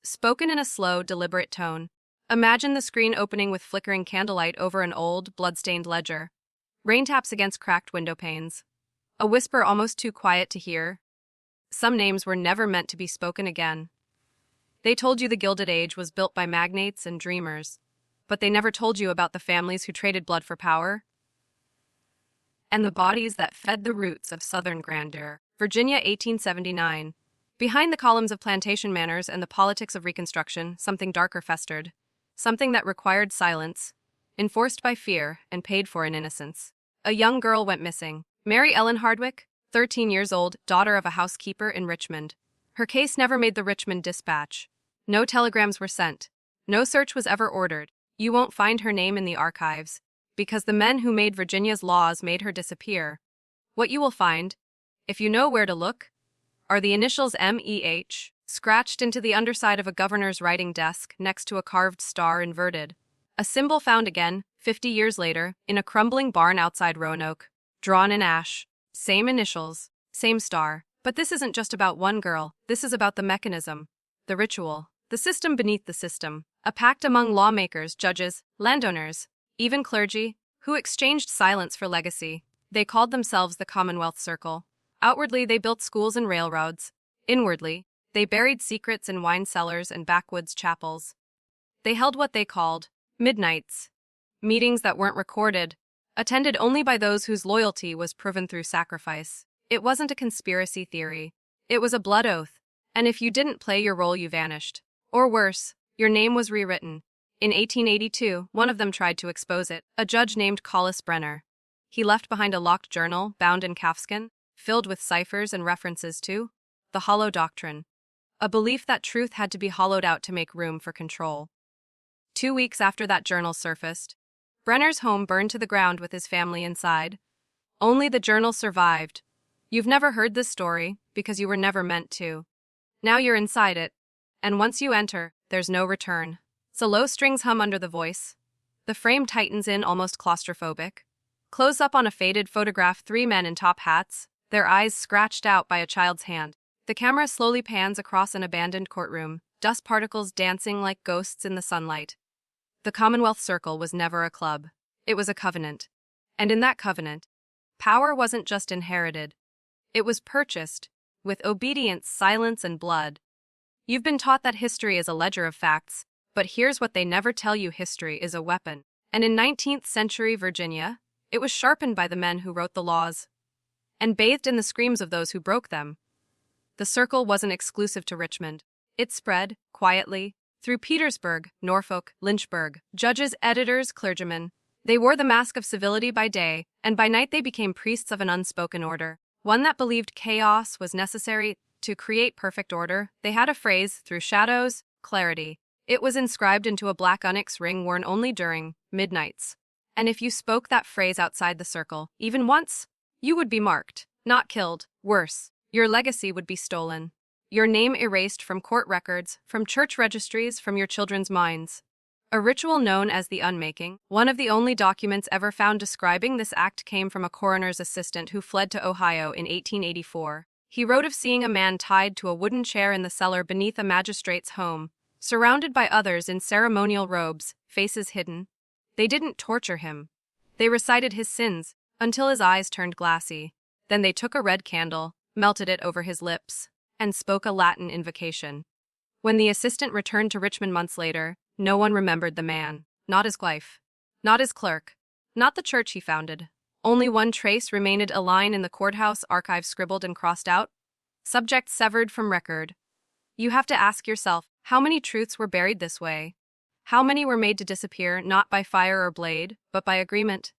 spoken in a slow, deliberate tone. Imagine the screen opening with flickering candlelight over an old, blood-stained ledger. Rain taps against cracked window panes. A whisper almost too quiet to hear. Some names were never meant to be spoken again. They told you the Gilded Age was built by magnates and dreamers, but they never told you about the families who traded blood for power and the bodies that fed the roots of Southern grandeur. Virginia, 1879. Behind the columns of plantation manners and the politics of Reconstruction, something darker festered. Something that required silence, enforced by fear, and paid for in innocence. A young girl went missing. Mary Ellen Hardwick, 13 years old, daughter of a housekeeper in Richmond. Her case never made the Richmond Dispatch. No telegrams were sent. No search was ever ordered. You won't find her name in the archives, because the men who made Virginia's laws made her disappear. What you will find, if you know where to look, are the initials MEH, scratched into the underside of a governor's writing desk next to a carved star inverted. A symbol found again, 50 years later, in a crumbling barn outside Roanoke. Drawn in ash. Same initials, same star. But this isn't just about one girl, this is about the mechanism, the ritual, the system beneath the system. A pact among lawmakers, judges, landowners, even clergy, who exchanged silence for legacy. They called themselves the Commonwealth Circle. Outwardly, they built schools and railroads. Inwardly, they buried secrets in wine cellars and backwoods chapels. They held what they called midnights, meetings that weren't recorded, attended only by those whose loyalty was proven through sacrifice. It wasn't a conspiracy theory. It was a blood oath, and if you didn't play your role, you vanished. Or worse, your name was rewritten. In 1882, one of them tried to expose it, a judge named Collis Brenner. He left behind a locked journal, bound in calfskin, filled with ciphers and references to the hollow doctrine, a belief that truth had to be hollowed out to make room for control. 2 weeks after that journal surfaced, Brenner's home burned to the ground with his family inside. Only the journal survived. You've never heard this story, because you were never meant to. Now you're inside it, and once you enter, there's no return. So low strings hum under the voice. The frame tightens in, almost claustrophobic. Close up on a faded photograph, 3 men in top hats, their eyes scratched out by a child's hand. The camera slowly pans across an abandoned courtroom, dust particles dancing like ghosts in the sunlight. The Commonwealth Circle was never a club. It was a covenant. And in that covenant, power wasn't just inherited. It was purchased, with obedience, silence, and blood. You've been taught that history is a ledger of facts, but here's what they never tell you: history is a weapon. And in 19th-century Virginia, it was sharpened by the men who wrote the laws, and bathed in the screams of those who broke them. The circle wasn't exclusive to Richmond. It spread, quietly, through Petersburg, Norfolk, Lynchburg. Judges, editors, clergymen. They wore the mask of civility by day, and by night they became priests of an unspoken order, one that believed chaos was necessary to create perfect order. They had a phrase: through shadows, clarity. It was inscribed into a black onyx ring worn only during midnights. And if you spoke that phrase outside the circle, even once, you would be marked, not killed. Worse, your legacy would be stolen. Your name erased from court records, from church registries, from your children's minds. A ritual known as the unmaking, one of the only documents ever found describing this act, came from a coroner's assistant who fled to Ohio in 1884. He wrote of seeing a man tied to a wooden chair in the cellar beneath a magistrate's home, surrounded by others in ceremonial robes, faces hidden. They didn't torture him. They recited his sins, until his eyes turned glassy. Then they took a red candle, melted it over his lips, and spoke a Latin invocation. When the assistant returned to Richmond months later, no one remembered the man. Not his wife. Not his clerk. Not the church he founded. Only one trace remained: a line in the courthouse archive scribbled and crossed out. Subject severed from record. You have to ask yourself, how many truths were buried this way? How many were made to disappear, not by fire or blade, but by agreement?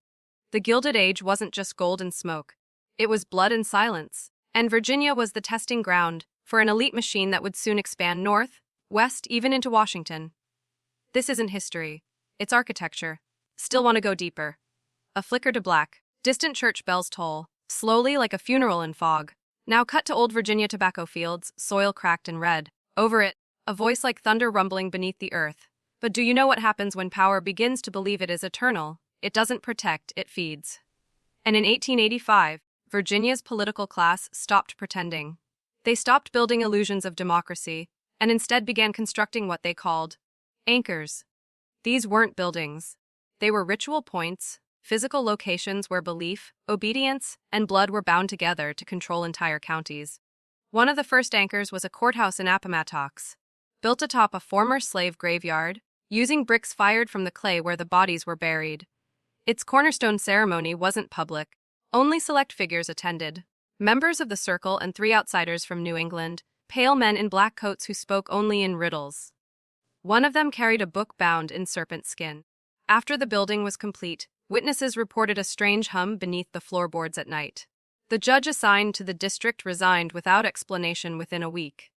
The Gilded Age wasn't just gold and smoke. It was blood and silence. And Virginia was the testing ground for an elite machine that would soon expand north, west, even into Washington. This isn't history. It's architecture. Still want to go deeper? A flicker to black. Distant church bells toll, slowly like a funeral in fog. Now cut to old Virginia tobacco fields, soil cracked and red. Over it, a voice like thunder rumbling beneath the earth. But do you know what happens when power begins to believe it is eternal? It doesn't protect, it feeds. And in 1885, Virginia's political class stopped pretending. They stopped building illusions of democracy, and instead began constructing what they called anchors. These weren't buildings. They were ritual points, physical locations where belief, obedience, and blood were bound together to control entire counties. One of the first anchors was a courthouse in Appomattox, built atop a former slave graveyard, using bricks fired from the clay where the bodies were buried. Its cornerstone ceremony wasn't public. Only select figures attended. Members of the circle and 3 outsiders from New England, pale men in black coats who spoke only in riddles. One of them carried a book bound in serpent skin. After the building was complete, witnesses reported a strange hum beneath the floorboards at night. The judge assigned to the district resigned without explanation within a week.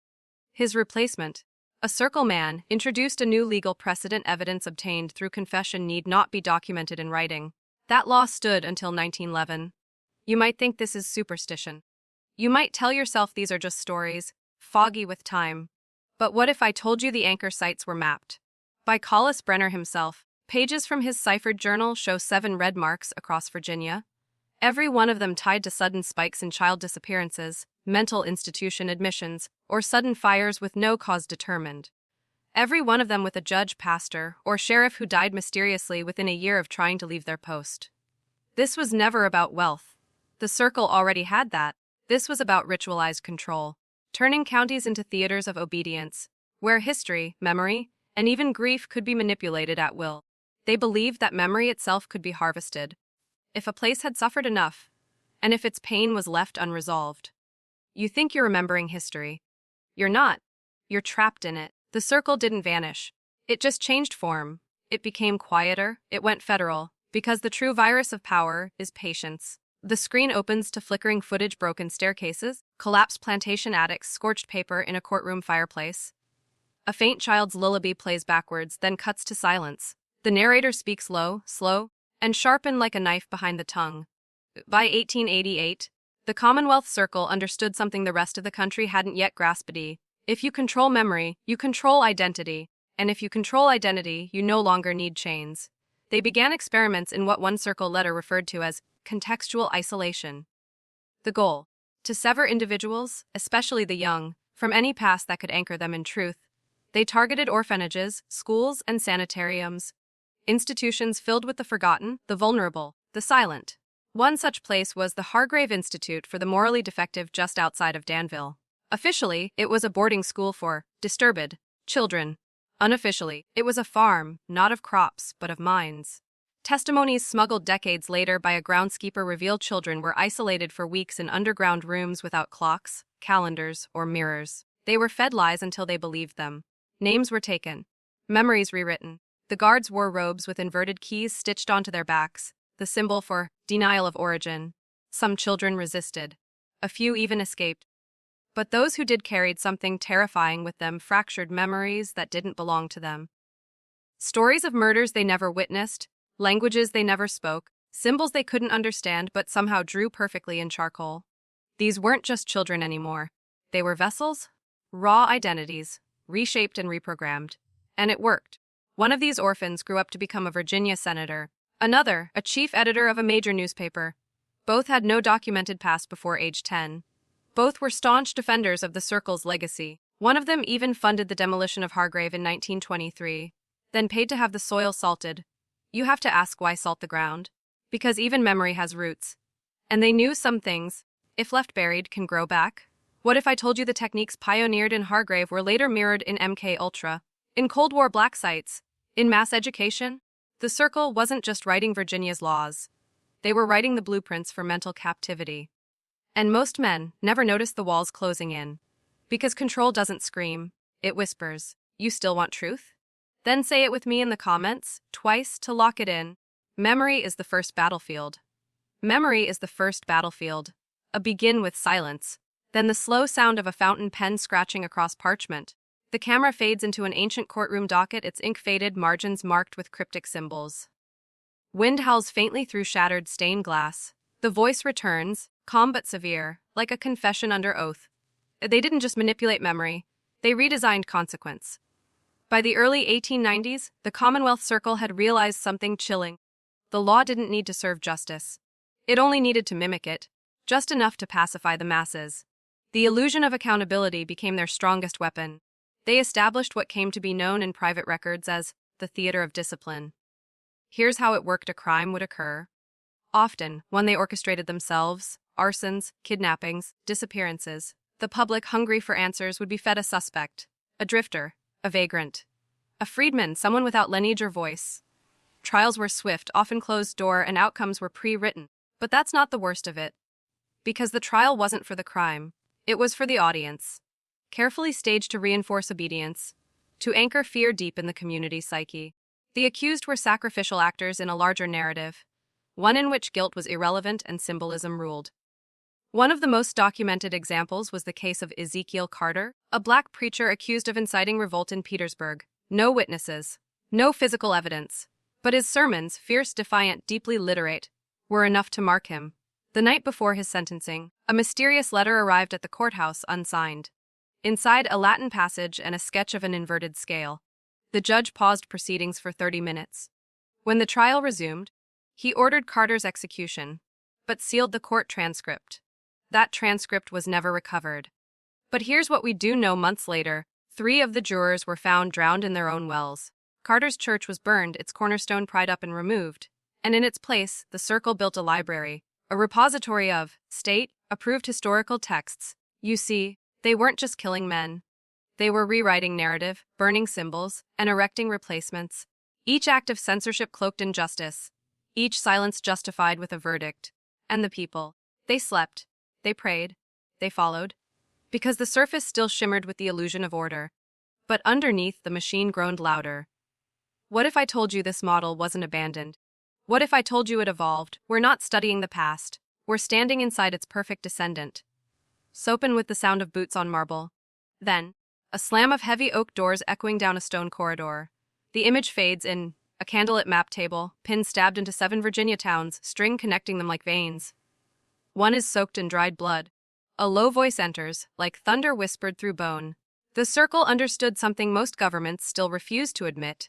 His replacement, a circle man, introduced a new legal precedent: evidence obtained through confession need not be documented in writing. That law stood until 1911. You might think this is superstition. You might tell yourself these are just stories, foggy with time. But what if I told you the anchor sites were mapped? By Collis Brenner himself, pages from his ciphered journal show 7 red marks across Virginia, every one of them tied to sudden spikes in child disappearances, mental institution admissions, or sudden fires with no cause determined. Every one of them with a judge, pastor, or sheriff who died mysteriously within a year of trying to leave their post. This was never about wealth. The circle already had that. This was about ritualized control, turning counties into theaters of obedience, where history, memory, and even grief could be manipulated at will. They believed that memory itself could be harvested, if a place had suffered enough, and if its pain was left unresolved. You think you're remembering history. You're not. You're trapped in it. The circle didn't vanish. It just changed form. It became quieter. It went federal, because the true virus of power is patience. The screen opens to flickering footage, broken staircases, collapsed plantation attics, scorched paper in a courtroom fireplace. A faint child's lullaby plays backwards, then cuts to silence. The narrator speaks low, slow, and sharpened like a knife behind the tongue. By 1888, the Commonwealth Circle understood something the rest of the country hadn't yet grasped. If you control memory, you control identity, and if you control identity, you no longer need chains. They began experiments in what one circle letter referred to as contextual isolation. The goal: to sever individuals, especially the young, from any past that could anchor them in truth. They targeted orphanages, schools, and sanitariums, institutions filled with the forgotten, the vulnerable, the silent. One such place was the Hargrave Institute for the Morally Defective just outside of Danville. Officially, it was a boarding school for disturbed children. Unofficially, it was a farm, not of crops, but of minds. Testimonies smuggled decades later by a groundskeeper revealed children were isolated for weeks in underground rooms without clocks, calendars, or mirrors. They were fed lies until they believed them. Names were taken, memories rewritten. The guards wore robes with inverted keys stitched onto their backs, the symbol for denial of origin. Some children resisted. A few even escaped. But those who did carried something terrifying with them: fractured memories that didn't belong to them. Stories of murders they never witnessed, languages they never spoke, symbols they couldn't understand but somehow drew perfectly in charcoal. These weren't just children anymore. They were vessels, raw identities, reshaped and reprogrammed. And it worked. One of these orphans grew up to become a Virginia senator. Another, a chief editor of a major newspaper. Both had no documented past before age 10. Both were staunch defenders of the circle's legacy. One of them even funded the demolition of Hargrave in 1923, then paid to have the soil salted. You have to ask, why salt the ground? Because even memory has roots. And they knew some things, if left buried, can grow back. What if I told you the techniques pioneered in Hargrave were later mirrored in MK Ultra, in Cold War black sites, in mass education? The circle wasn't just writing Virginia's laws. They were writing the blueprints for mental captivity. And most men never notice the walls closing in. Because control doesn't scream, it whispers. You still want truth? Then say it with me in the comments, twice, to lock it in. Memory is the first battlefield. Memory is the first battlefield. A begin with silence. Then the slow sound of a fountain pen scratching across parchment. The camera fades into an ancient courtroom docket, its ink faded, margins marked with cryptic symbols. Wind howls faintly through shattered stained glass. The voice returns, calm but severe, like a confession under oath. They didn't just manipulate memory, they redesigned consequence. By the early 1890s, the Commonwealth Circle had realized something chilling. The law didn't need to serve justice. It only needed to mimic it, just enough to pacify the masses. The illusion of accountability became their strongest weapon. They established what came to be known in private records as the theater of discipline. Here's how it worked: a crime would occur. Often, one they orchestrated themselves: arsons, kidnappings, disappearances. The public, hungry for answers, would be fed a suspect, a drifter, a vagrant, a freedman, someone without lineage or voice. Trials were swift, often closed door, and outcomes were pre-written. But that's not the worst of it. Because the trial wasn't for the crime. It was for the audience. Carefully staged to reinforce obedience, to anchor fear deep in the community's psyche. The accused were sacrificial actors in a larger narrative, one in which guilt was irrelevant and symbolism ruled. One of the most documented examples was the case of Ezekiel Carter, a black preacher accused of inciting revolt in Petersburg. No witnesses, no physical evidence, but his sermons, fierce, defiant, deeply literate, were enough to mark him. The night before his sentencing, a mysterious letter arrived at the courthouse unsigned. Inside, a Latin passage and a sketch of an inverted scale. The judge paused proceedings for 30 minutes. When the trial resumed, he ordered Carter's execution, but sealed the court transcript. That transcript was never recovered. But here's what we do know: months later, 3 of the jurors were found drowned in their own wells. Carter's church was burned, its cornerstone pried up and removed, and in its place, the Circle built a library, a repository of state-approved historical texts. You see, they weren't just killing men. They were rewriting narrative, burning symbols, and erecting replacements. Each act of censorship cloaked in justice. Each silence justified with a verdict. And the people, they slept, they prayed, they followed. Because the surface still shimmered with the illusion of order. But underneath, the machine groaned louder. What if I told you this model wasn't abandoned? What if I told you it evolved? We're not studying the past. We're standing inside its perfect descendant. Sopen with the sound of boots on marble. Then, a slam of heavy oak doors echoing down a stone corridor. The image fades in a candlelit map table, pins stabbed into 7 Virginia towns, string connecting them like veins. One is soaked in dried blood. A low voice enters, like thunder whispered through bone. The Circle understood something most governments still refuse to admit.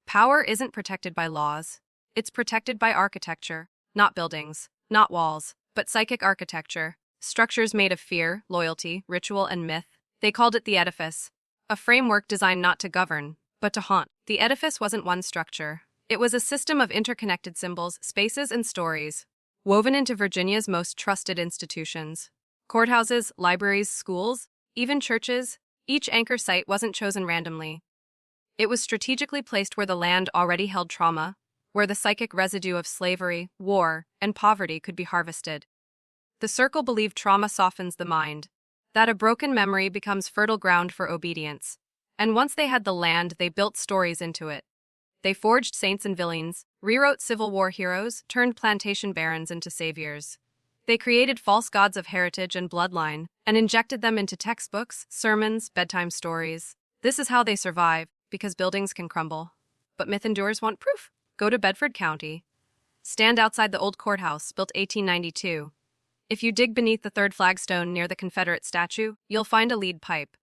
Power isn't protected by laws. It's protected by architecture. Not buildings, not walls, but psychic architecture. Structures made of fear, loyalty, ritual, and myth. They called it the edifice. A framework designed not to govern, but to haunt. The edifice wasn't one structure. It was a system of interconnected symbols, spaces, and stories, woven into Virginia's most trusted institutions. Courthouses, libraries, schools, even churches. Each anchor site wasn't chosen randomly. It was strategically placed where the land already held trauma, where the psychic residue of slavery, war, and poverty could be harvested. The Circle believed trauma softens the mind, that a broken memory becomes fertile ground for obedience. And once they had the land, they built stories into it. They forged saints and villains, rewrote Civil War heroes, turned plantation barons into saviors. They created false gods of heritage and bloodline, and injected them into textbooks, sermons, bedtime stories. This is how they survive, because buildings can crumble. But myth endures. Want proof? Go to Bedford County. Stand outside the old courthouse, built 1892. If you dig beneath the 3rd flagstone near the Confederate statue, you'll find a lead pipe.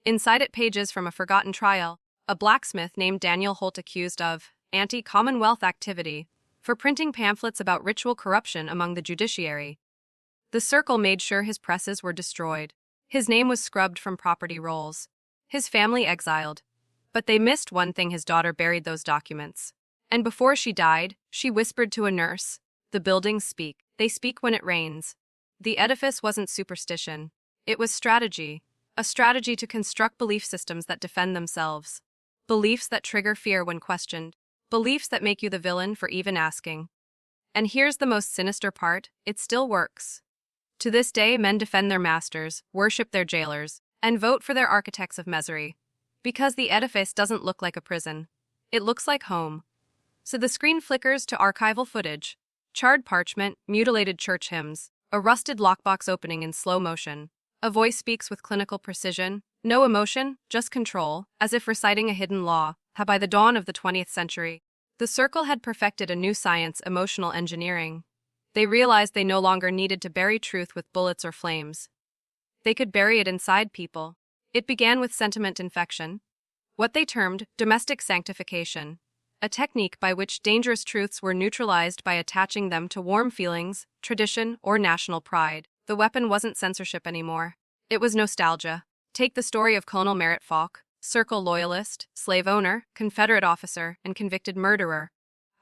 Inside it, pages from a forgotten trial, a blacksmith named Daniel Holt accused of anti-Commonwealth activity for printing pamphlets about ritual corruption among the judiciary. The Circle made sure his presses were destroyed. His name was scrubbed from property rolls. His family exiled. But they missed one thing: his daughter buried those documents. And before she died, she whispered to a nurse, "The buildings speak. They speak when it rains." The edifice wasn't superstition. It was strategy. A strategy to construct belief systems that defend themselves. Beliefs that trigger fear when questioned. Beliefs that make you the villain for even asking. And here's the most sinister part: it still works. To this day, men defend their masters, worship their jailers, and vote for their architects of misery. Because the edifice doesn't look like a prison. It looks like home. So the screen flickers to archival footage. Charred parchment, mutilated church hymns, a rusted lockbox opening in slow motion. A voice speaks with clinical precision. No emotion, just control, as if reciting a hidden law. By the dawn of the 20th century, the Circle had perfected a new science: emotional engineering. They realized they no longer needed to bury truth with bullets or flames. They could bury it inside people. It began with sentiment infection, what they termed domestic sanctification, a technique by which dangerous truths were neutralized by attaching them to warm feelings, tradition, or national pride. The weapon wasn't censorship anymore. It was nostalgia. Take the story of Colonel Merritt Falk, Circle loyalist, slave owner, Confederate officer, and convicted murderer.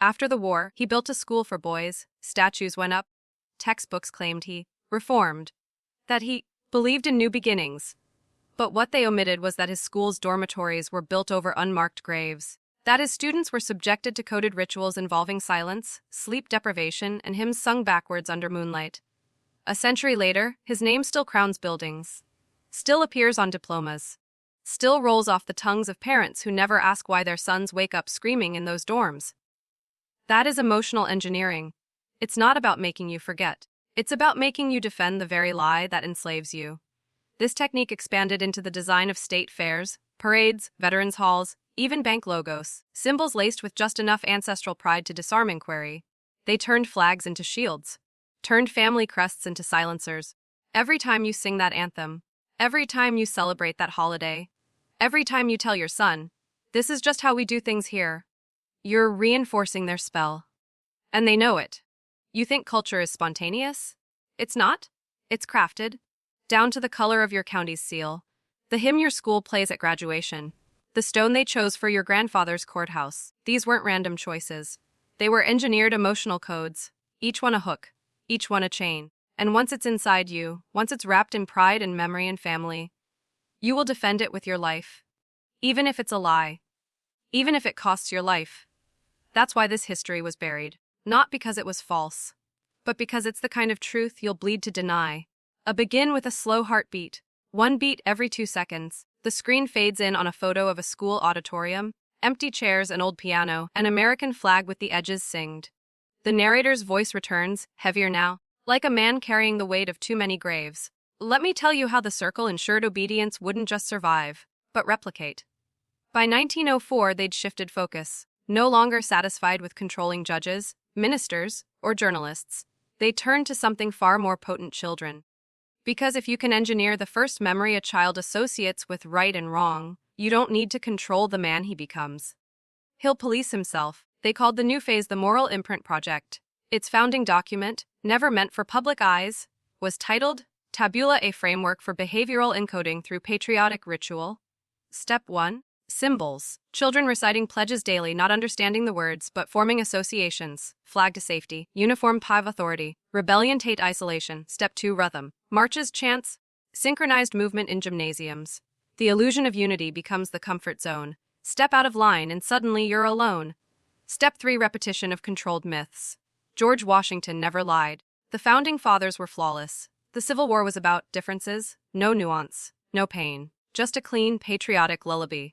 After the war, he built a school for boys, statues went up, textbooks claimed he reformed, that he believed in new beginnings. But what they omitted was that his school's dormitories were built over unmarked graves, that his students were subjected to coded rituals involving silence, sleep deprivation, and hymns sung backwards under moonlight. A century later, his name still crowns buildings, still appears on diplomas, still rolls off the tongues of parents who never ask why their sons wake up screaming in those dorms. That is emotional engineering. It's not about making you forget. It's about making you defend the very lie that enslaves you. This technique expanded into the design of state fairs, parades, veterans' halls, even bank logos, symbols laced with just enough ancestral pride to disarm inquiry. They turned flags into shields, turned family crests into silencers. Every time you sing that anthem, every time you celebrate that holiday, every time you tell your son, this is just how we do things here, you're reinforcing their spell. And they know it. You think culture is spontaneous? It's not. It's crafted, down to the color of your county's seal, the hymn your school plays at graduation, the stone they chose for your grandfather's courthouse. These weren't random choices. They were engineered emotional codes, each one a hook, each one a chain. And once it's inside you, once it's wrapped in pride and memory and family, you will defend it with your life. Even if it's a lie. Even if it costs your life. That's why this history was buried. Not because it was false, but because it's the kind of truth you'll bleed to deny. Begin with a slow heartbeat, one beat every 2 seconds. The screen fades in on a photo of a school auditorium, empty chairs, an old piano, an American flag with the edges singed. The narrator's voice returns, heavier now, like a man carrying the weight of too many graves. Let me tell you how the circle ensured obedience wouldn't just survive, but replicate. By 1904, they'd shifted focus. No longer satisfied with controlling judges, ministers, or journalists, they turned to something far more potent: children. Because if you can engineer the first memory a child associates with right and wrong, you don't need to control the man he becomes. He'll police himself. They called the new phase the Moral Imprint Project. Its founding document, never meant for public eyes, was titled Tabula, a Framework for Behavioral Encoding Through Patriotic Ritual. Step 1. Symbols. Children reciting pledges daily, not understanding the words, but forming associations. Flag to safety. Uniform PIV authority. Rebellion Tate isolation. Step 2. Rhythm. Marches, chants. Synchronized movement in gymnasiums. The illusion of unity becomes the comfort zone. Step out of line and suddenly you're alone. Step 3. Repetition of controlled myths. George Washington never lied. The founding fathers were flawless. The Civil War was about differences, no nuance, no pain, just a clean, patriotic lullaby.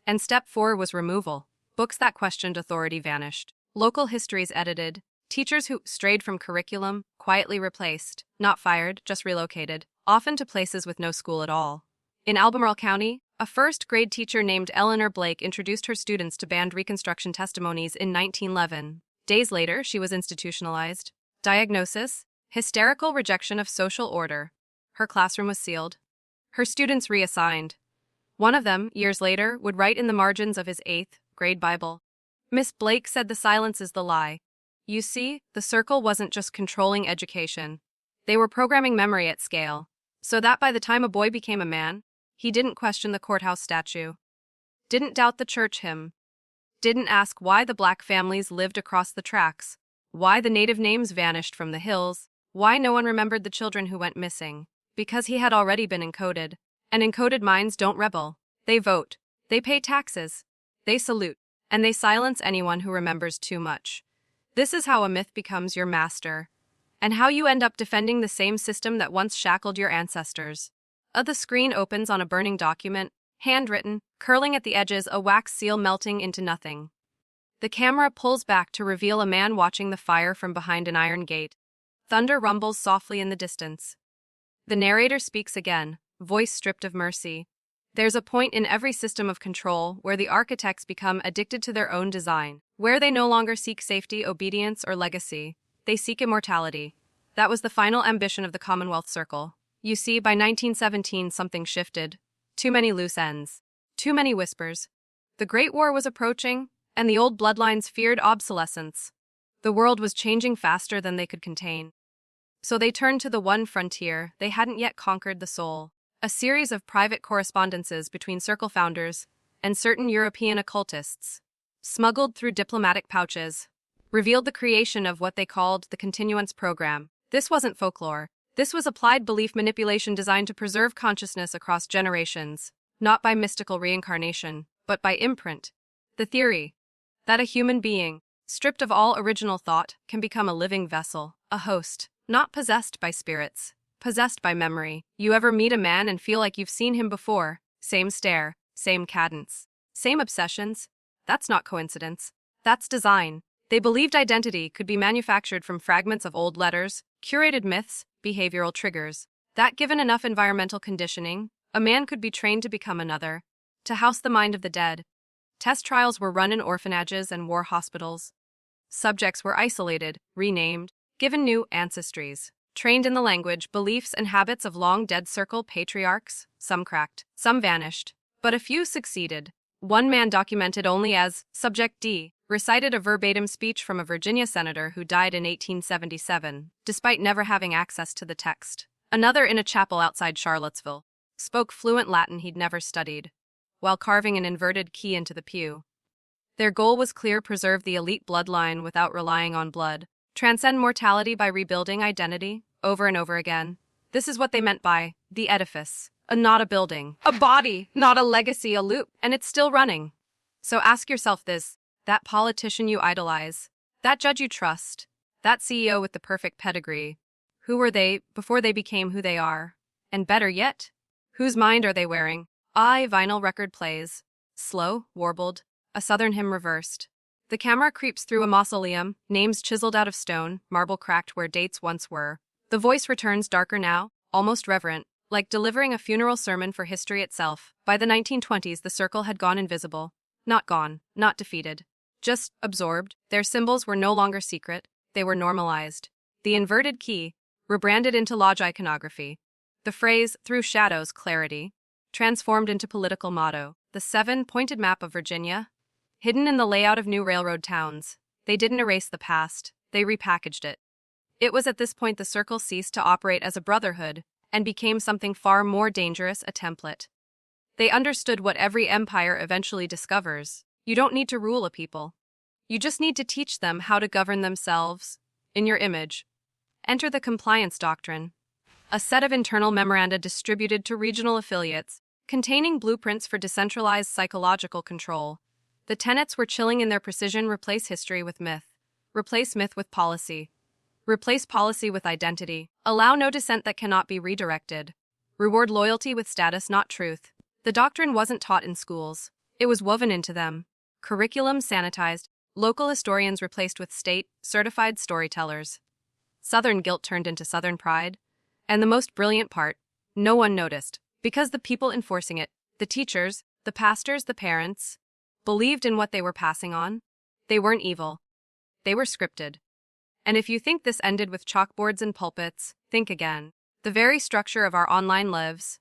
And step 4 was removal. Books that questioned authority vanished. Local histories edited. Teachers who strayed from curriculum, quietly replaced, not fired, just relocated, often to places with no school at all. In Albemarle County, a first-grade teacher named Eleanor Blake introduced her students to banned Reconstruction testimonies in 1911. Days later, she was institutionalized. Diagnosis: hysterical rejection of social order. Her classroom was sealed. Her students reassigned. One of them, years later, would write in the margins of his 8th grade Bible, "Miss Blake said the silence is the lie." You see, the circle wasn't just controlling education. They were programming memory at scale, so that by the time a boy became a man, he didn't question the courthouse statue, didn't doubt the church hymn, didn't ask why the black families lived across the tracks, why the native names vanished from the hills, why no one remembered the children who went missing, because he had already been encoded. And encoded minds don't rebel. They vote, they pay taxes, they salute, and they silence anyone who remembers too much. This is how a myth becomes your master, and how you end up defending the same system that once shackled your ancestors. The screen opens on a burning document, handwritten, curling at the edges, a wax seal melting into nothing. The camera pulls back to reveal a man watching the fire from behind an iron gate. Thunder rumbles softly in the distance. The narrator speaks again, voice stripped of mercy. There's a point in every system of control where the architects become addicted to their own design, where they no longer seek safety, obedience, or legacy. They seek immortality. That was the final ambition of the Commonwealth Circle. You see, by 1917, something shifted. Too many loose ends. Too many whispers. The Great War was approaching, and the old bloodlines feared obsolescence. The world was changing faster than they could contain. So they turned to the one frontier they hadn't yet conquered: the soul. A series of private correspondences between Circle founders, and certain European occultists, smuggled through diplomatic pouches, revealed the creation of what they called the continuance program. This wasn't folklore. This was applied belief manipulation designed to preserve consciousness across generations, not by mystical reincarnation, but by imprint. The theory that a human being, stripped of all original thought, can become a living vessel, a host, not possessed by spirits, possessed by memory. You ever meet a man and feel like you've seen him before? Same stare, same cadence, same obsessions? That's not coincidence. That's design. They believed identity could be manufactured from fragments of old letters, curated myths, behavioral triggers. That given enough environmental conditioning, a man could be trained to become another, to house the mind of the dead. Test trials were run in orphanages and war hospitals. Subjects were isolated, renamed, given new ancestries, trained in the language, beliefs, and habits of long-dead circle patriarchs. Some cracked, some vanished, but a few succeeded. One man, documented only as Subject D, recited a verbatim speech from a Virginia senator who died in 1877, despite never having access to the text. Another, in a chapel outside Charlottesville, spoke fluent Latin he'd never studied, while carving an inverted key into the pew. Their goal was clear: preserve the elite bloodline without relying on blood, transcend mortality by rebuilding identity over and over again. This is what they meant by the edifice, not a building, a body, not a legacy, a loop, and it's still running. So ask yourself this: that politician you idolize, that judge you trust, that CEO with the perfect pedigree, who were they before they became who they are? And better yet, whose mind are they wearing? Vinyl record plays, slow, warbled, a southern hymn reversed. The camera creeps through a mausoleum, names chiseled out of stone, marble cracked where dates once were. The voice returns, darker now, almost reverent, like delivering a funeral sermon for history itself. By the 1920s, the circle had gone invisible. Not gone, not defeated, just absorbed. Their symbols were no longer secret, they were normalized. The inverted key, rebranded into lodge iconography. The phrase, through shadows, clarity, transformed into political motto. The 7-pointed map of Virginia, hidden in the layout of new railroad towns. They didn't erase the past, they repackaged it. It was at this point the circle ceased to operate as a brotherhood and became something far more dangerous: a template. They understood what every empire eventually discovers. You don't need to rule a people. You just need to teach them how to govern themselves in your image. Enter the compliance doctrine, a set of internal memoranda distributed to regional affiliates, containing blueprints for decentralized psychological control. The tenets were chilling in their precision: replace history with myth, replace myth with policy, replace policy with identity, allow no dissent that cannot be redirected, reward loyalty with status, not truth. The doctrine wasn't taught in schools. It was woven into them. Curriculum sanitized, local historians replaced with state-certified storytellers. Southern guilt turned into Southern pride. And the most brilliant part, no one noticed, because the people enforcing it, the teachers, the pastors, the parents, believed in what they were passing on. They weren't evil. They were scripted. And if you think this ended with chalkboards and pulpits, think again. The very structure of our online lives,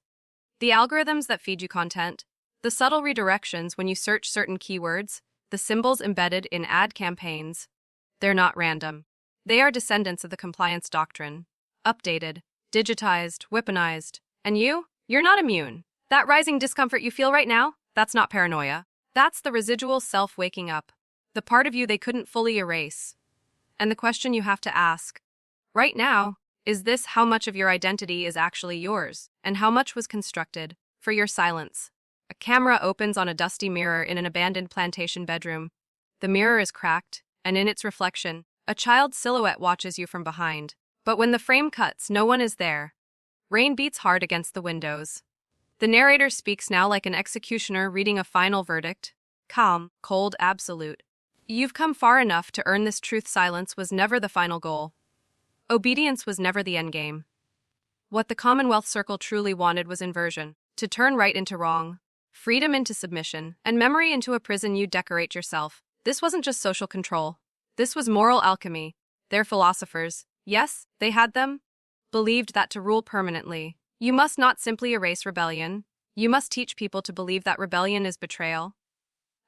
the algorithms that feed you content, the subtle redirections when you search certain keywords, the symbols embedded in ad campaigns, they're not random. They are descendants of the compliance doctrine, updated, digitized, weaponized. And you're not immune. That rising discomfort you feel right now, that's not paranoia. That's the residual self waking up, the part of you they couldn't fully erase. And the question you have to ask right now is this: how much of your identity is actually yours, and how much was constructed for your silence? A camera opens on a dusty mirror in an abandoned plantation bedroom. The mirror is cracked, and in its reflection, a child's silhouette watches you from behind. But when the frame cuts, no one is there. Rain beats hard against the windows. The narrator speaks now like an executioner reading a final verdict. Calm, cold, absolute. You've come far enough to earn this truth: silence was never the final goal. Obedience was never the endgame. What the Commonwealth Circle truly wanted was inversion, to turn right into wrong, freedom into submission, and memory into a prison you decorate yourself. This wasn't just social control. This was moral alchemy. Their philosophers, yes, they had them, believed that to rule permanently, you must not simply erase rebellion. You must teach people to believe that rebellion is betrayal,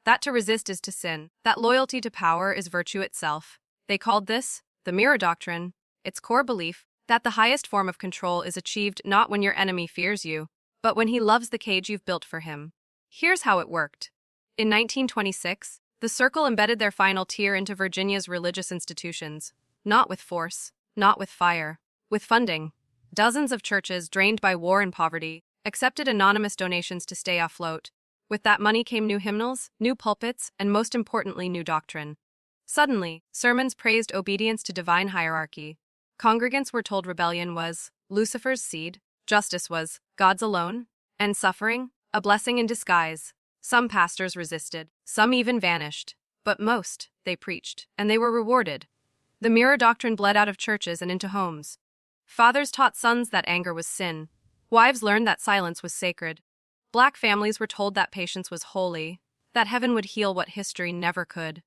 that to resist is to sin, that loyalty to power is virtue itself. They called this the mirror doctrine. Its core belief that the highest form of control is achieved not when your enemy fears you, but when he loves the cage you've built for him. Here's how it worked. In 1926, the Circle embedded their final tier into Virginia's religious institutions. Not with force, not with fire, with funding. Dozens of churches, drained by war and poverty, accepted anonymous donations to stay afloat. With that money came new hymnals, new pulpits, and most importantly, new doctrine. Suddenly, sermons praised obedience to divine hierarchy. Congregants were told rebellion was Lucifer's seed, justice was God's alone, and suffering, a blessing in disguise. Some pastors resisted, some even vanished, but most, they preached, and they were rewarded. The mirror doctrine bled out of churches and into homes. Fathers taught sons that anger was sin. Wives learned that silence was sacred. Black families were told that patience was holy, that heaven would heal what history never could.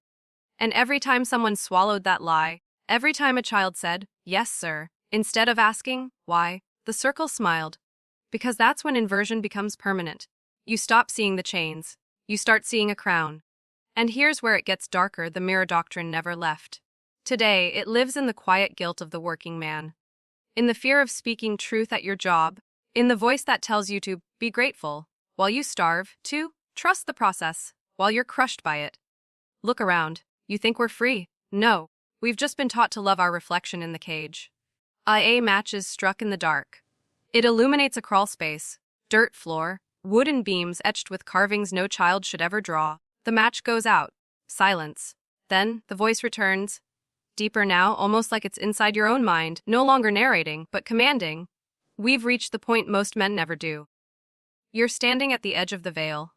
And every time someone swallowed that lie, every time a child said, "Yes, sir," instead of asking, "Why?" the Circle smiled. Because that's when inversion becomes permanent. You stop seeing the chains. You start seeing a crown. And here's where it gets darker. The mirror doctrine never left. Today, it lives in the quiet guilt of the working man. In the fear of speaking truth at your job. In the voice that tells you to be grateful while you starve, to trust the process while you're crushed by it. Look around. You think we're free? No. We've just been taught to love our reflection in the cage. IA matches struck in the dark. It illuminates a crawl space, dirt floor, wooden beams etched with carvings no child should ever draw. The match goes out. Silence. Then, the voice returns. Deeper now, almost like it's inside your own mind, no longer narrating, but commanding. We've reached the point most men never do. You're standing at the edge of the veil,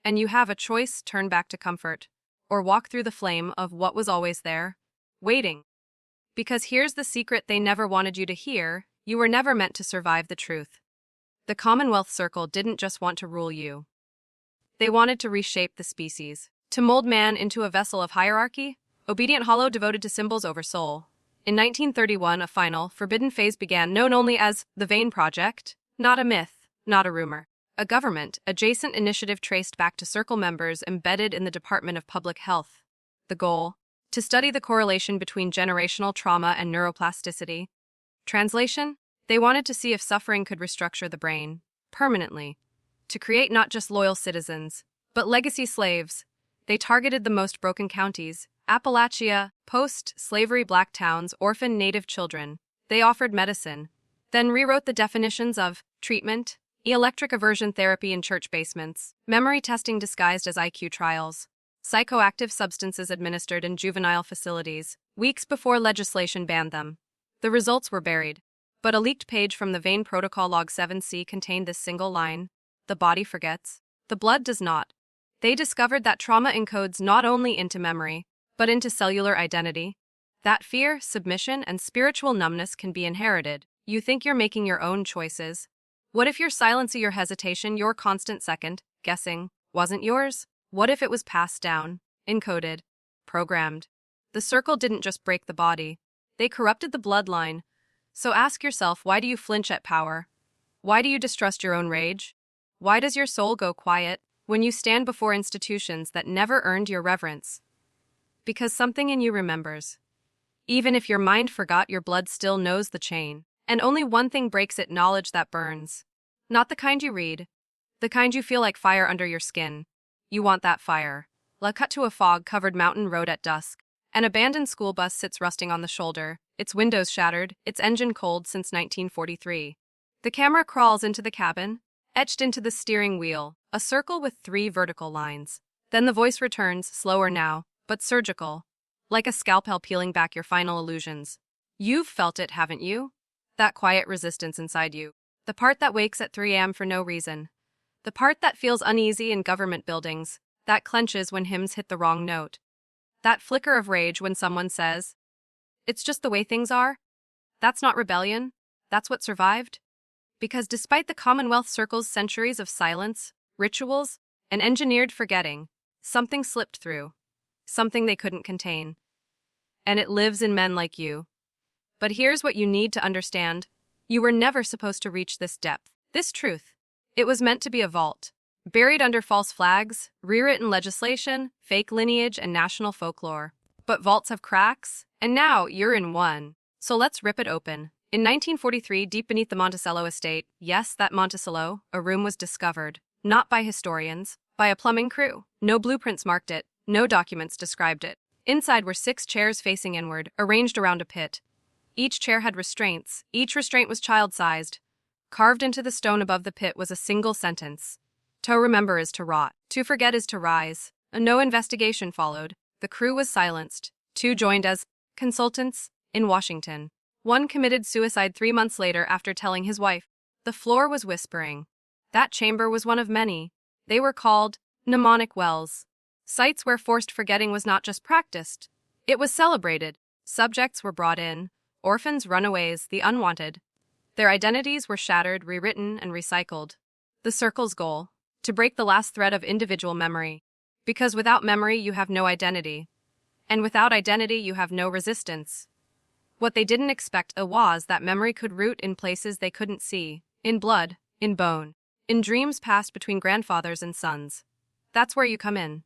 and you have a choice: turn back to comfort, or walk through the flame of what was always there, waiting. Because here's the secret they never wanted you to hear: you were never meant to survive the truth. The Commonwealth Circle didn't just want to rule you. They wanted to reshape the species, to mold man into a vessel of hierarchy, obedient hollow devoted to symbols over soul. In 1931, a final, forbidden phase began, known only as the Vein Project, not a myth, not a rumor. A government-adjacent initiative traced back to Circle members embedded in the Department of Public Health. The goal? To study the correlation between generational trauma and neuroplasticity. Translation? They wanted to see if suffering could restructure the brain, permanently. To create not just loyal citizens, but legacy slaves. They targeted the most broken counties: Appalachia, post-slavery black towns, orphan Native children. They offered medicine, then rewrote the definitions of treatment, electric aversion therapy in church basements, memory testing disguised as IQ trials, psychoactive substances administered in juvenile facilities, weeks before legislation banned them. The results were buried, but a leaked page from the Vein Protocol Log 7C contained this single line: the body forgets, the blood does not. They discovered that trauma encodes not only into memory, but into cellular identity. That fear, submission, and spiritual numbness can be inherited. You think you're making your own choices. What if your silence, your hesitation, your constant second guessing wasn't yours? What if it was passed down, encoded, programmed? The Circle didn't just break the body. They corrupted the bloodline. So ask yourself, why do you flinch at power? Why do you distrust your own rage? Why does your soul go quiet when you stand before institutions that never earned your reverence? Because something in you remembers. Even if your mind forgot, your blood still knows the chain. And only one thing breaks it: knowledge that burns. Not the kind you read. The kind you feel like fire under your skin. You want that fire. Cut to a fog-covered mountain road at dusk. An abandoned school bus sits rusting on the shoulder, its windows shattered, its engine cold since 1943. The camera crawls into the cabin, etched into the steering wheel, a circle with 3 vertical lines. Then the voice returns, slower now, but surgical, like a scalpel peeling back your final illusions. You've felt it, haven't you? That quiet resistance inside you. The part that wakes at 3 a.m. for no reason. The part that feels uneasy in government buildings, that clenches when hymns hit the wrong note. That flicker of rage when someone says, "It's just the way things are." That's not rebellion. That's what survived. Because despite the Commonwealth Circle's centuries of silence, rituals, and engineered forgetting, something slipped through. Something they couldn't contain. And it lives in men like you. But here's what you need to understand. You were never supposed to reach this depth, this truth. It was meant to be a vault, buried under false flags, rewritten legislation, fake lineage, and national folklore. But vaults have cracks, and now you're in one. So let's rip it open. In 1943, deep beneath the Monticello estate, yes, that Monticello, a room was discovered, not by historians, by a plumbing crew. No blueprints marked it, no documents described it. Inside were 6 chairs facing inward, arranged around a pit. Each chair had restraints. Each restraint was child-sized. Carved into the stone above the pit was a single sentence. To remember is to rot. To forget is to rise. No investigation followed. The crew was silenced. 2 joined as consultants in Washington. 1 committed suicide 3 months later after telling his wife. The floor was whispering. That chamber was one of many. They were called mnemonic wells. Sites where forced forgetting was not just practiced. It was celebrated. Subjects were brought in. Orphans, runaways, the unwanted. Their identities were shattered, rewritten, and recycled. The circle's goal: to break the last thread of individual memory. Because without memory you have no identity. And without identity you have no resistance. What they didn't expect was that memory could root in places they couldn't see. In blood, in bone, in dreams passed between grandfathers and sons. That's where you come in.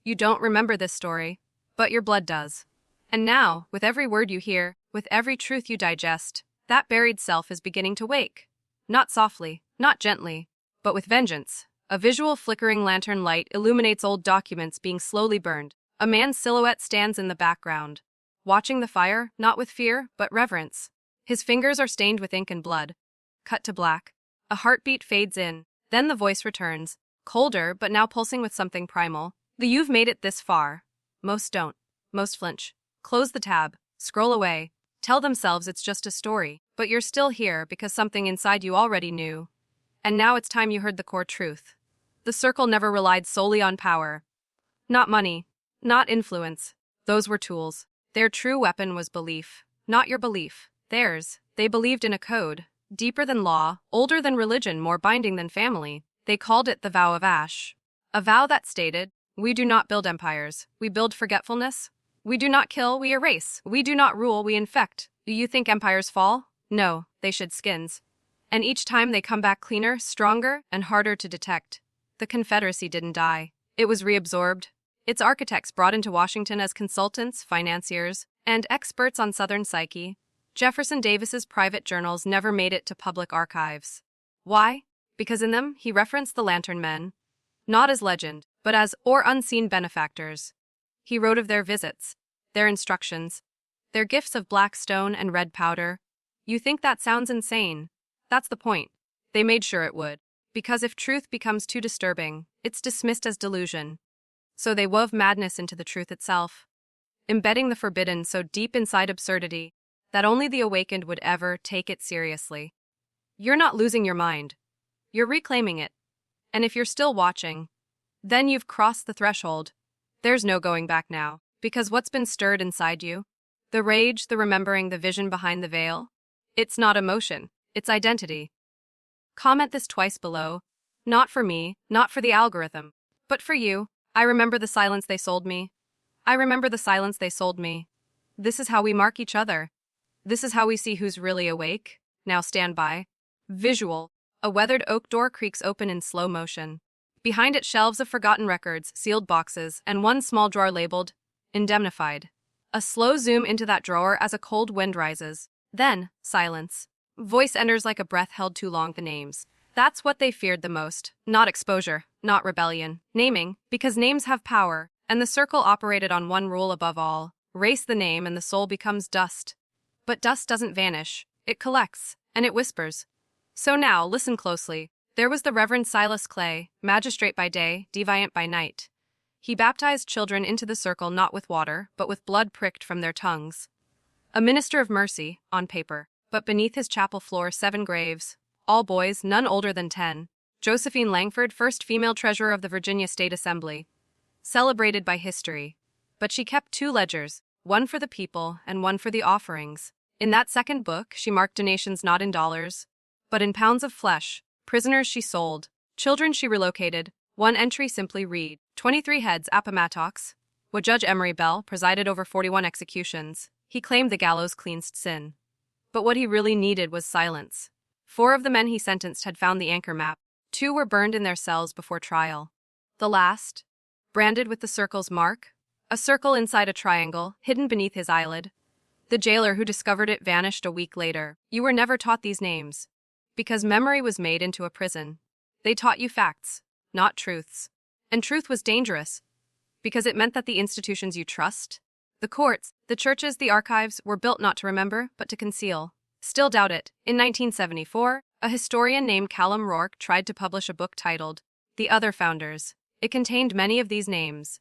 You don't remember this story, but your blood does. And now, with every word you hear, with every truth you digest, that buried self is beginning to wake. Not softly, not gently, but with vengeance. A visual flickering lantern light illuminates old documents being slowly burned. A man's silhouette stands in the background, watching the fire, not with fear, but reverence. His fingers are stained with ink and blood. Cut to black. A heartbeat fades in. Then the voice returns, colder but now pulsing with something primal. You've made it this far. Most don't. Most flinch. Close the tab. Scroll away. Tell themselves it's just a story. But you're still here because something inside you already knew. And now it's time you heard the core truth. The circle never relied solely on power. Not money. Not influence. Those were tools. Their true weapon was belief. Not your belief. Theirs. They believed in a code. Deeper than law, older than religion, more binding than family. They called it the vow of ash. A vow that stated, we do not build empires. We build forgetfulness. We do not kill, we erase. We do not rule, we infect. Do you think empires fall? No, they shed skins. And each time they come back cleaner, stronger, and harder to detect. The Confederacy didn't die. It was reabsorbed. Its architects brought into Washington as consultants, financiers, and experts on Southern psyche. Jefferson Davis's private journals never made it to public archives. Why? Because in them, he referenced the Lantern Men, not as legend, but as unseen benefactors. He wrote of their visits, their instructions, their gifts of black stone and red powder. You think that sounds insane? That's the point. They made sure it would. Because if truth becomes too disturbing, it's dismissed as delusion. So they wove madness into the truth itself, embedding the forbidden so deep inside absurdity that only the awakened would ever take it seriously. You're not losing your mind. You're reclaiming it. And if you're still watching, then you've crossed the threshold. There's no going back now, because what's been stirred inside you, the rage, the remembering, the vision behind the veil, it's not emotion, it's identity. Comment this twice below. Not for me, not for the algorithm, but for you. I remember the silence they sold me. I remember the silence they sold me. This is how we mark each other. This is how we see who's really awake. Now stand by. Visual. A weathered oak door creaks open in slow motion. Behind it, shelves of forgotten records, sealed boxes, and one small drawer labeled indemnified. A slow zoom into that drawer as a cold wind rises. Then, silence. Voice enters like a breath held too long. The names. That's what they feared the most. Not exposure, not rebellion. Naming, because names have power, and the circle operated on one rule above all. Erase the name and the soul becomes dust. But dust doesn't vanish. It collects, and it whispers. So now, listen closely. There was the Reverend Silas Clay, magistrate by day, deviant by night. He baptized children into the circle not with water, but with blood pricked from their tongues. A minister of mercy, on paper, but beneath his chapel floor 7 graves, all boys, none older than 10. Josephine Langford, first female treasurer of the Virginia State Assembly. Celebrated by history. But she kept 2 ledgers, one for the people and one for the offerings. In that second book, she marked donations not in dollars, but in pounds of flesh, prisoners she sold, children she relocated. One entry simply read, 23 heads Appomattox. What Judge Emery Bell presided over 41 executions. He claimed the gallows cleansed sin. But what he really needed was silence. 4 of the men he sentenced had found the anchor map. 2 were burned in their cells before trial. The last, branded with the circle's mark, a circle inside a triangle, hidden beneath his eyelid. The jailer who discovered it vanished a week later. You were never taught these names. Because memory was made into a prison. They taught you facts, not truths. And truth was dangerous, because it meant that the institutions you trust, the courts, the churches, the archives, were built not to remember, but to conceal. Still doubt it. In 1974, a historian named Callum Rourke tried to publish a book titled The Other Founders. It contained many of these names.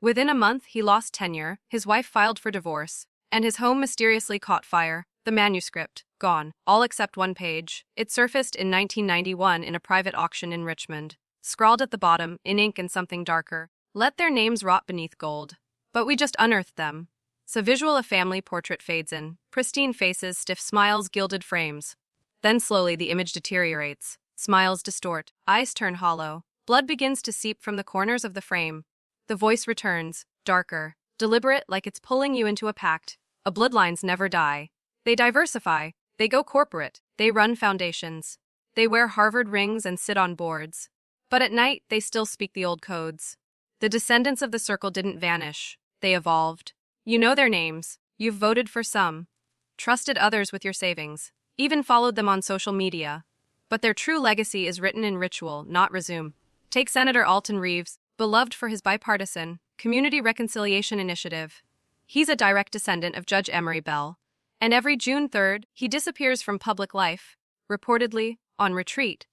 Within a month, he lost tenure, his wife filed for divorce, and his home mysteriously caught fire. The manuscript, gone, all except one page. It surfaced in 1991 in a private auction in Richmond. Scrawled at the bottom, in ink and something darker, "Let their names rot beneath gold." But we just unearthed them. So visual a family portrait fades in. Pristine faces, stiff smiles, gilded frames. Then slowly the image deteriorates. Smiles distort, eyes turn hollow. Blood begins to seep from the corners of the frame. The voice returns, darker, deliberate, like it's pulling you into a pact. Bloodlines never die. They diversify. They go corporate. They run foundations. They wear Harvard rings and sit on boards. But at night, they still speak the old codes. The descendants of the circle didn't vanish. They evolved. You know their names. You've voted for some. Trusted others with your savings. Even followed them on social media. But their true legacy is written in ritual, not resume. Take Senator Alton Reeves, beloved for his bipartisan, community reconciliation initiative. He's a direct descendant of Judge Emory Bell. And every June 3rd, he disappears from public life, reportedly on retreat.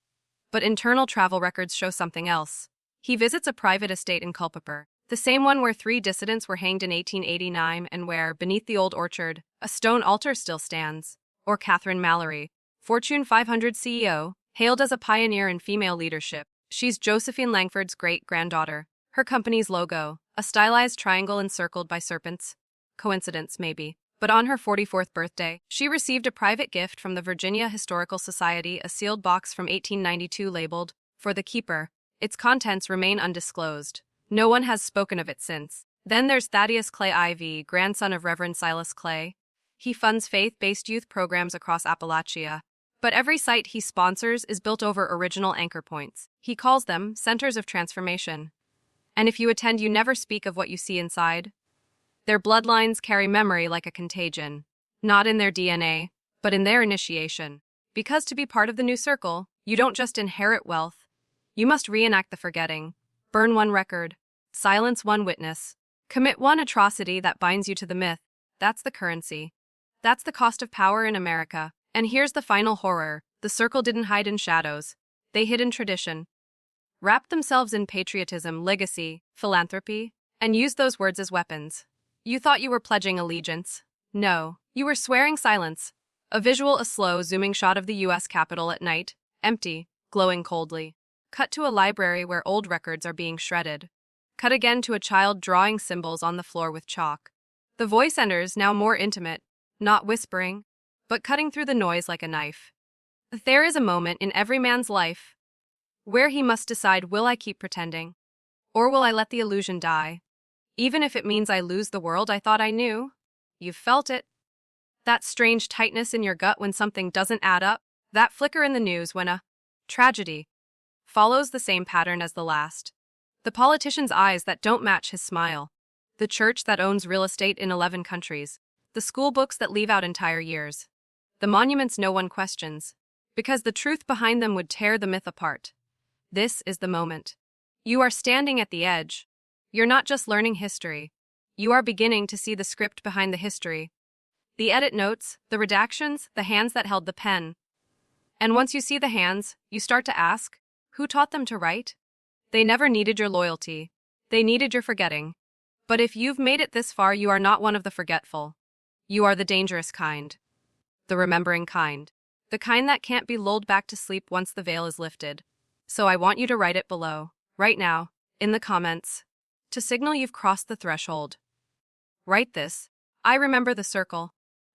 But internal travel records show something else. He visits a private estate in Culpeper, the same one where 3 dissidents were hanged in 1889 and where, beneath the old orchard, a stone altar still stands. Or Catherine Mallory, Fortune 500 CEO, hailed as a pioneer in female leadership. She's Josephine Langford's great-granddaughter. Her company's logo, a stylized triangle encircled by serpents. Coincidence, maybe. But on her 44th birthday, she received a private gift from the Virginia Historical Society, a sealed box from 1892 labeled, "For the Keeper." Its contents remain undisclosed. No one has spoken of it since. Then there's Thaddeus Clay IV, grandson of Reverend Silas Clay. He funds faith-based youth programs across Appalachia. But every site he sponsors is built over original anchor points. He calls them centers of transformation. And if you attend, you never speak of what you see inside. Their bloodlines carry memory like a contagion. Not in their DNA, but in their initiation. Because to be part of the new circle, you don't just inherit wealth. You must reenact the forgetting. Burn one record. Silence one witness. Commit one atrocity that binds you to the myth. That's the currency. That's the cost of power in America. And here's the final horror. The circle didn't hide in shadows. They hid in tradition. Wrapped themselves in patriotism, legacy, philanthropy, and used those words as weapons. You thought you were pledging allegiance. No, you were swearing silence. A visual, a slow, zooming shot of the U.S. Capitol at night, empty, glowing coldly. Cut to a library where old records are being shredded. Cut again to a child drawing symbols on the floor with chalk. The voice enters, now more intimate, not whispering, but cutting through the noise like a knife. There is a moment in every man's life where he must decide, will I keep pretending? Or will I let the illusion die? Even if it means I lose the world I thought I knew. You've felt it. That strange tightness in your gut when something doesn't add up. That flicker in the news when a tragedy follows the same pattern as the last. The politician's eyes that don't match his smile. The church that owns real estate in 11 countries. The school books that leave out entire years. The monuments no one questions, because the truth behind them would tear the myth apart. This is the moment. You are standing at the edge. You're not just learning history. You are beginning to see the script behind the history. The edit notes, the redactions, the hands that held the pen. And once you see the hands, you start to ask, who taught them to write? They never needed your loyalty. They needed your forgetting. But if you've made it this far, you are not one of the forgetful. You are the dangerous kind. The remembering kind. The kind that can't be lulled back to sleep once the veil is lifted. So I want you to write it below, right now, in the comments, to signal you've crossed the threshold. Write this. I remember the circle.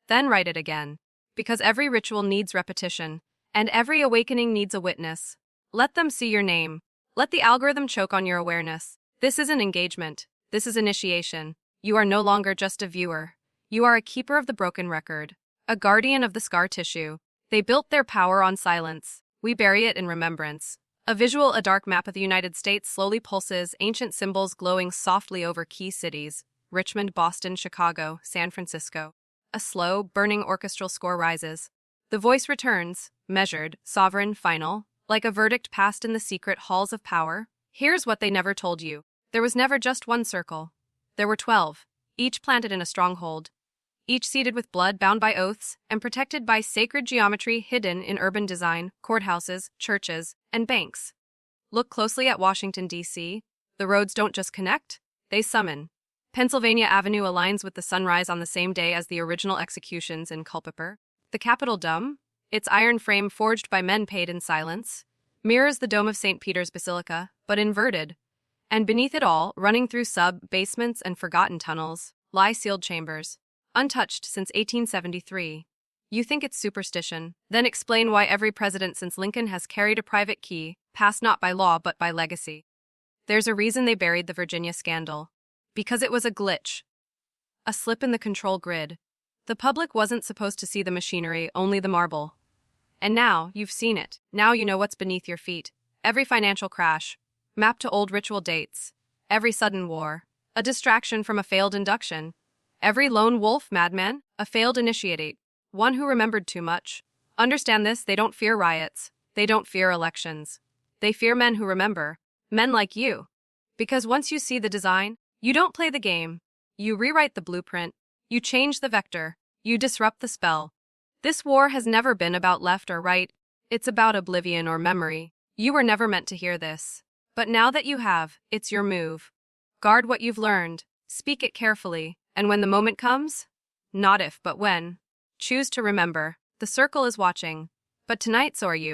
Then write it again. Because every ritual needs repetition, and every awakening needs a witness. Let them see your name. Let the algorithm choke on your awareness. This isn't engagement. This is initiation. You are no longer just a viewer. You are a keeper of the broken record, a guardian of the scar tissue. They built their power on silence. We bury it in remembrance. A visual, a dark map of the United States slowly pulses, ancient symbols glowing softly over key cities. Richmond, Boston, Chicago, San Francisco. A slow, burning orchestral score rises. The voice returns, measured, sovereign, final, like a verdict passed in the secret halls of power. Here's what they never told you. There was never just one circle. There were 12, each planted in a stronghold, each seeded with blood, bound by oaths, and protected by sacred geometry hidden in urban design, courthouses, churches, and banks. Look closely at Washington, D.C. The roads don't just connect, they summon. Pennsylvania Avenue aligns with the sunrise on the same day as the original executions in Culpeper. The Capitol Dome, its iron frame forged by men paid in silence, mirrors the dome of St. Peter's Basilica, but inverted. And beneath it all, running through basements and forgotten tunnels, lie sealed chambers, untouched since 1873. You think it's superstition, then explain why every president since Lincoln has carried a private key, passed not by law but by legacy. There's a reason they buried the Virginia scandal. Because it was a glitch. A slip in the control grid. The public wasn't supposed to see the machinery, only the marble. And now, you've seen it. Now you know what's beneath your feet. Every financial crash, mapped to old ritual dates. Every sudden war, a distraction from a failed induction. Every lone wolf madman, a failed initiate, one who remembered too much. Understand this, they don't fear riots. They don't fear elections. They fear men who remember. Men like you. Because once you see the design, you don't play the game. You rewrite the blueprint. You change the vector. You disrupt the spell. This war has never been about left or right. It's about oblivion or memory. You were never meant to hear this. But now that you have, it's your move. Guard what you've learned. Speak it carefully. And when the moment comes, not if but when, choose to remember. The circle is watching. But tonight, so are you.